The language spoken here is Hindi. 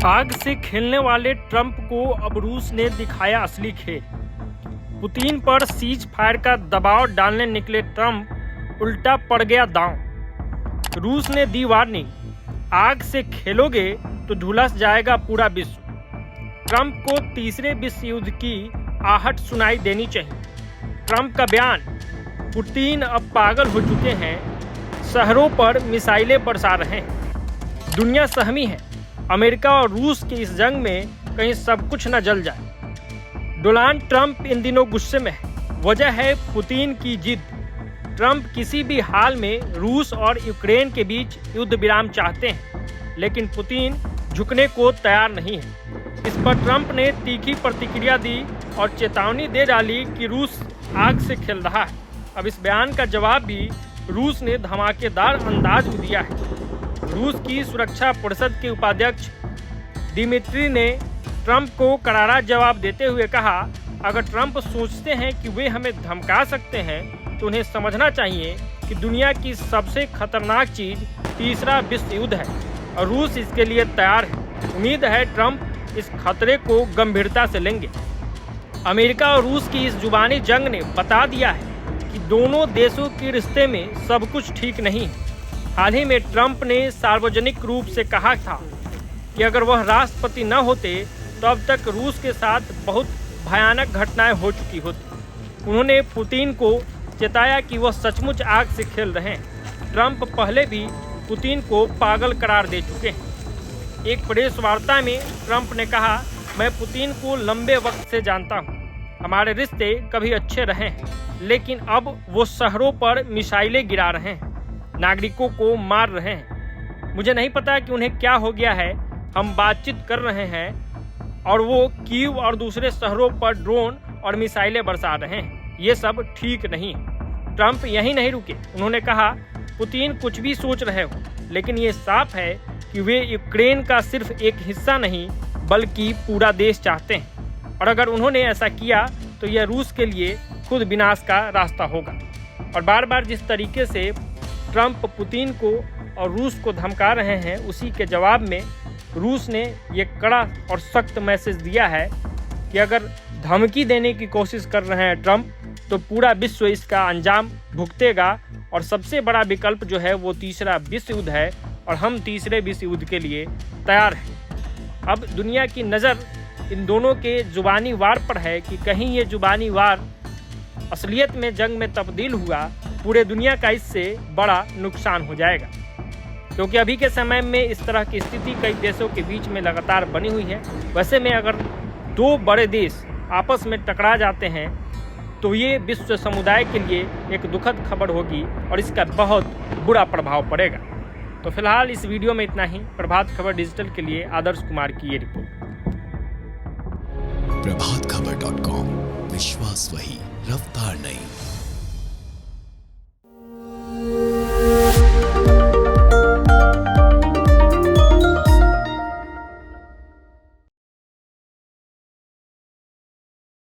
आग से खेलने वाले ट्रंप को अब रूस ने दिखाया असली खेल। पुतिन पर सीज फायर का दबाव डालने निकले ट्रंप, उल्टा पड़ गया दांव। रूस ने दी वार्निंग, आग से खेलोगे तो झुलस जाएगा पूरा विश्व। ट्रंप को तीसरे विश्व युद्ध की आहट सुनाई देनी चाहिए। ट्रंप का बयान, पुतिन अब पागल हो चुके हैं, शहरों पर मिसाइलें बरसा रहे हैं। दुनिया सहमी है, अमेरिका और रूस की इस जंग में कहीं सब कुछ न जल जाए। डोनाल्ड ट्रंप इन दिनों गुस्से में है, वजह है पुतिन की जिद। ट्रंप किसी भी हाल में रूस और यूक्रेन के बीच युद्ध विराम चाहते हैं, लेकिन पुतिन झुकने को तैयार नहीं है। इस पर ट्रंप ने तीखी प्रतिक्रिया दी और चेतावनी दे डाली कि रूस आग से खेल रहा है। अब इस बयान का जवाब भी रूस ने धमाकेदार अंदाज में दिया है। रूस की सुरक्षा परिषद के उपाध्यक्ष दिमित्री ने ट्रंप को करारा जवाब देते हुए कहा, अगर ट्रंप सोचते हैं कि वे हमें धमका सकते हैं तो उन्हें समझना चाहिए कि दुनिया की सबसे खतरनाक चीज तीसरा विश्व युद्ध है और रूस इसके लिए तैयार है। उम्मीद है ट्रंप इस खतरे को गंभीरता से लेंगे। अमेरिका और रूस की इस जुबानी जंग ने बता दिया है कि दोनों देशों के रिश्ते में सब कुछ ठीक नहीं है। हाल ही में ट्रंप ने सार्वजनिक रूप से कहा था कि अगर वह राष्ट्रपति न होते तो अब तक रूस के साथ बहुत भयानक घटनाएं हो चुकी होती। उन्होंने पुतिन को चेताया कि वह सचमुच आग से खेल रहे हैं। ट्रंप पहले भी पुतिन को पागल करार दे चुके हैं। एक प्रेस वार्ता में ट्रंप ने कहा, मैं पुतिन को लंबे वक्त से जानता हूं, हमारे रिश्ते कभी अच्छे रहे हैं, लेकिन अब वो शहरों पर मिसाइलें गिरा रहे हैं, नागरिकों को मार रहे हैं। मुझे नहीं पता कि उन्हें क्या हो गया है। हम बातचीत कर रहे हैं और वो कीव और दूसरे शहरों पर ड्रोन और मिसाइलें बरसा रहे हैं। ये सब ठीक नहीं है। ट्रंप यहीं नहीं रुके, उन्होंने कहा, पुतिन कुछ भी सोच रहे हो, लेकिन ये साफ है कि वे यूक्रेन का सिर्फ एक हिस्सा नहीं बल्कि पूरा देश चाहते हैं, और अगर उन्होंने ऐसा किया तो यह रूस के लिए खुद विनाश का रास्ता होगा। और बार बार जिस तरीके से ट्रंप पुतिन को और रूस को धमका रहे हैं, उसी के जवाब में रूस ने ये कड़ा और सख्त मैसेज दिया है कि अगर धमकी देने की कोशिश कर रहे हैं ट्रंप, तो पूरा विश्व इसका अंजाम भुगतेगा। और सबसे बड़ा विकल्प जो है वो तीसरा विश्व युद्ध है, और हम तीसरे विश्व युद्ध के लिए तैयार हैं। अब दुनिया की नज़र इन दोनों के जुबानी वार पर है कि कहीं ये जुबानी वार असलियत में जंग में तब्दील हुआ, पूरे दुनिया का इससे बड़ा नुकसान हो जाएगा। क्योंकि अभी के समय में इस तरह की स्थिति कई देशों के बीच में लगातार बनी हुई है। वैसे में अगर दो बड़े देश आपस में टकरा जाते हैं तो ये विश्व समुदाय के लिए एक दुखद खबर होगी और इसका बहुत बुरा प्रभाव पड़ेगा। तो फिलहाल इस वीडियो में इतना ही। प्रभात खबर डिजिटल के लिए आदर्श कुमार की ये रिपोर्ट। प्रभातखबर.com, विश्वास वही, रफ्तार नहीं।